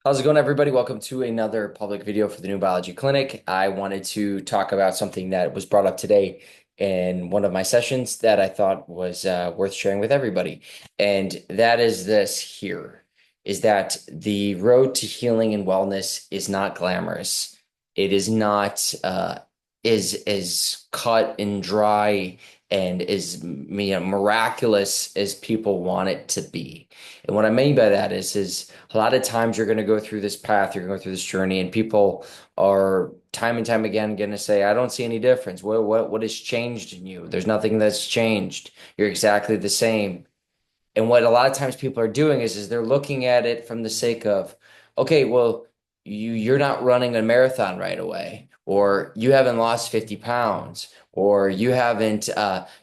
How's it going, everybody? Welcome to another public video for the New Biology Clinic. I wanted to talk about something that was brought up today in one of my sessions that I thought was worth sharing with everybody. And that is this here, is that the road to healing and wellness is not glamorous. It is not is cut and dry and is miraculous as people want it to be. And what I mean by that is a lot of times you're going to go through this path, you're going to go through this journey, and people are time and time again going to say, "I don't see any difference. What has changed in you? There's nothing that's changed. You're exactly the same." And what a lot of times people are doing is they're looking at it from the sake of, okay, well, you're not running a marathon right away, or you haven't lost 50 pounds, or you haven't,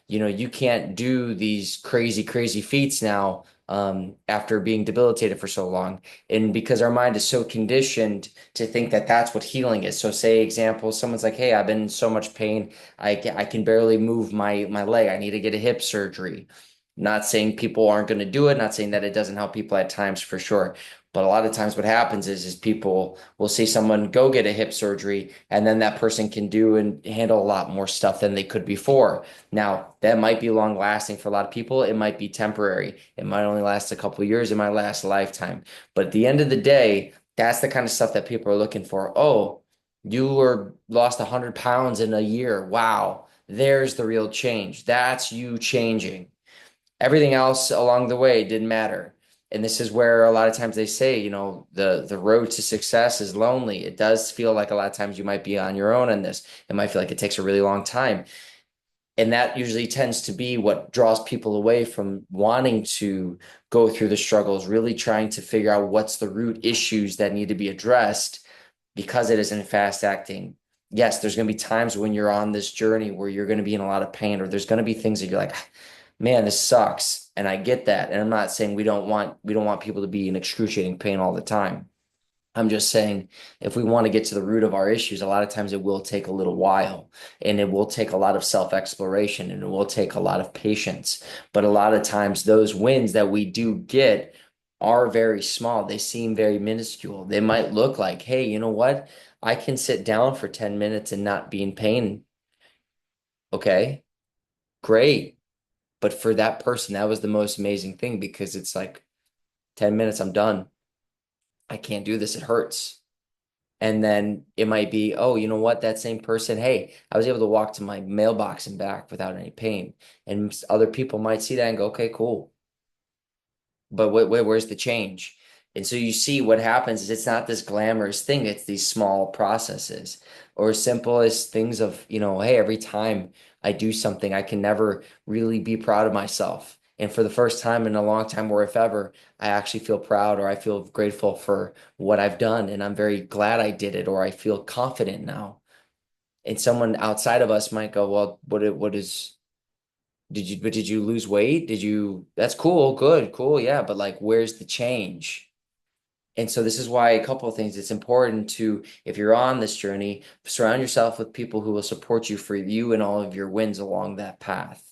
you can't do these crazy feats now after being debilitated for so long. And because our mind is so conditioned to think that that's what healing is. So say example, someone's like, hey, I've been in so much pain. I can barely move my leg. I need to get a hip surgery. Not saying people aren't going to do it, not saying that it doesn't help people at times for sure. But a lot of times what happens is people will see someone go get a hip surgery and then that person can do and handle a lot more stuff than they could before. Now, that might be long lasting for a lot of people. It might be temporary. It might only last a couple of years. It might last a lifetime. But at the end of the day, that's the kind of stuff that people are looking for. Oh, you were lost 100 pounds in a year. Wow. There's the real change. That's you changing. Everything else along the way didn't matter. And this is where a lot of times they say, the road to success is lonely. It does feel like a lot of times you might be on your own in this. It might feel like it takes a really long time. And that usually tends to be what draws people away from wanting to go through the struggles, really trying to figure out what's the root issues that need to be addressed because it isn't fast acting. Yes, there's going to be times when you're on this journey where you're going to be in a lot of pain, or there's going to be things that you're like, man, this sucks. And I get that. And I'm not saying we don't want people to be in excruciating pain all the time. I'm just saying if we want to get to the root of our issues, a lot of times it will take a little while and it will take a lot of self-exploration and it will take a lot of patience. But a lot of times those wins that we do get are very small. They seem very minuscule. They might look like, hey, you know what? I can sit down for 10 minutes and not be in pain. Okay, great. But for that person, that was the most amazing thing because it's like 10 minutes, I'm done. I can't do this. It hurts. And then it might be, oh, you know what? That same person, hey, I was able to walk to my mailbox and back without any pain. And other people might see that and go, okay, cool. But where's the change? And so you see what happens is it's not this glamorous thing, it's these small processes or as simple as things of, hey, every time I do something, I can never really be proud of myself. And for the first time in a long time, or if ever, I actually feel proud or I feel grateful for what I've done. And I'm very glad I did it, or I feel confident now. And someone outside of us might go, well, did you lose weight? That's cool, good, cool, yeah. But like, where's the change? And so this is why a couple of things. It's important to, if you're on this journey, surround yourself with people who will support you for you and all of your wins along that path.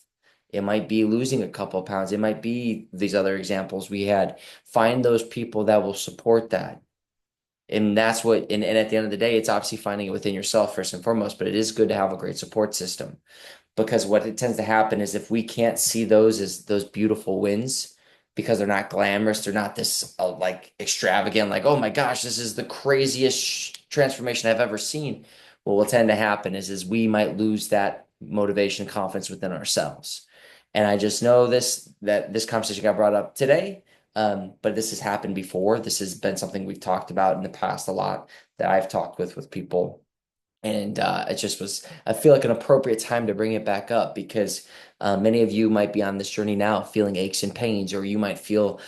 It might be losing a couple of pounds. It might be these other examples we had. Find those people that will support that. And that's and at the end of the day, it's obviously finding it within yourself first and foremost, but it is good to have a great support system because what it tends to happen is if we can't see those as those beautiful wins because they're not glamorous, they're not this like extravagant, like, oh my gosh, this is the craziest transformation I've ever seen. What will tend to happen is we might lose that motivation and confidence within ourselves. And I just know that this conversation got brought up today. But this has happened before. This has been something we've talked about in the past a lot that I've talked with people. And it just was, I feel like an appropriate time to bring it back up because many of you might be on this journey now feeling aches and pains, or you might feel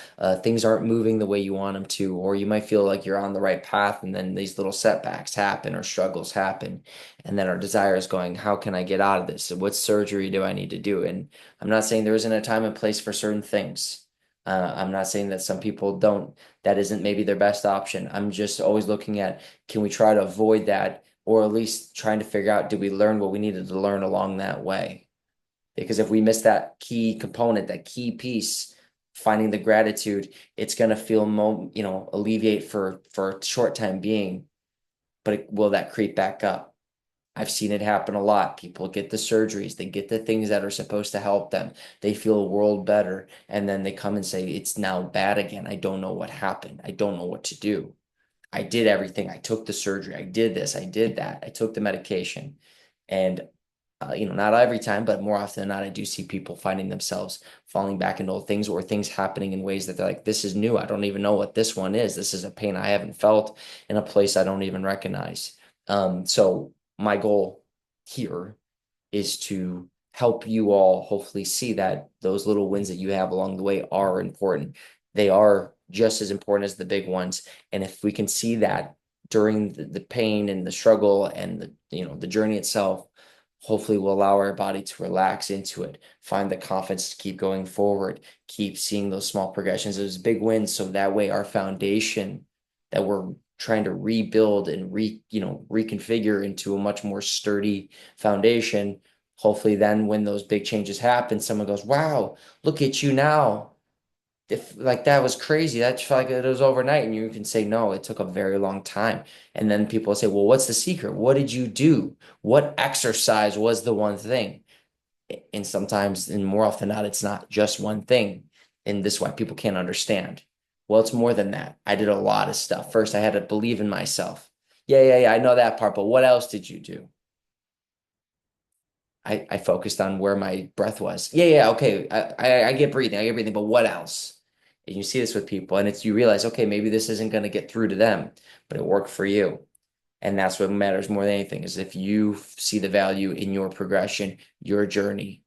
things aren't moving the way you want them to, or you might feel like you're on the right path and then these little setbacks happen or struggles happen. And then our desire is going, how can I get out of this? What surgery do I need to do? And I'm not saying there isn't a time and place for certain things. I'm not saying that some people don't, that isn't maybe their best option. I'm just always looking at, can we try to avoid that? Or at least trying to figure out, did we learn what we needed to learn along that way? Because if we miss that key component, that key piece finding the gratitude, it's going to feel alleviate for a short time being, but will that creep back up? I've seen it happen a lot. People get the surgeries, they get the things that are supposed to help them. They feel a world better, and then they come and say, it's now bad again. I don't know what happened. I don't know what to do. I did everything. I took the surgery. I did this. I did that. I took the medication. And, not every time, but more often than not, I do see people finding themselves falling back into old things or things happening in ways that they're like, this is new. I don't even know what this one is. This is a pain I haven't felt in a place I don't even recognize. So my goal here is to help you all hopefully see that those little wins that you have along the way are important. They are just as important as the big ones. And if we can see that during the pain and the struggle and the journey itself, hopefully we'll allow our body to relax into it, find the confidence to keep going forward, keep seeing those small progressions, those big wins. So that way our foundation that we're trying to rebuild and reconfigure into a much more sturdy foundation. Hopefully then when those big changes happen, someone goes, wow, look at you now. If like that was crazy, that felt like it was overnight. And you can say, no, it took a very long time. And then people say, well, what's the secret? What did you do? What exercise was the one thing? And sometimes, and more often than not, it's not just one thing. And this is why people can't understand. Well, it's more than that. I did a lot of stuff. First, I had to believe in myself. Yeah, I know that part, but what else did you do? I focused on where my breath was. Yeah, okay. I get breathing. I get breathing, but what else? And you see this with people, and it's you realize, okay, maybe this isn't going to get through to them, but it worked for you. And that's what matters more than anything is if you see the value in your progression, your journey,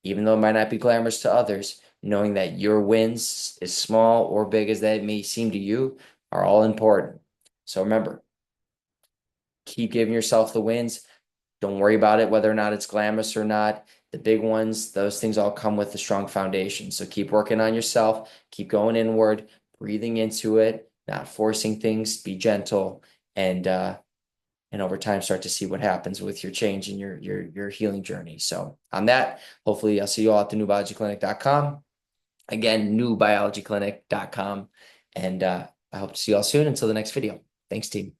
even though it might not be glamorous to others, knowing that your wins, as small or big as that may seem to you, are all important. So remember, keep giving yourself the wins. Don't worry about it, whether or not it's glamorous or not. The big ones, those things all come with a strong foundation. So keep working on yourself, keep going inward, breathing into it, not forcing things, be gentle, and over time start to see what happens with your change in your healing journey. So on that, hopefully I'll see you all at the newbiologyclinic.com. Again, newbiologyclinic.com. And I hope to see you all soon until the next video. Thanks, team.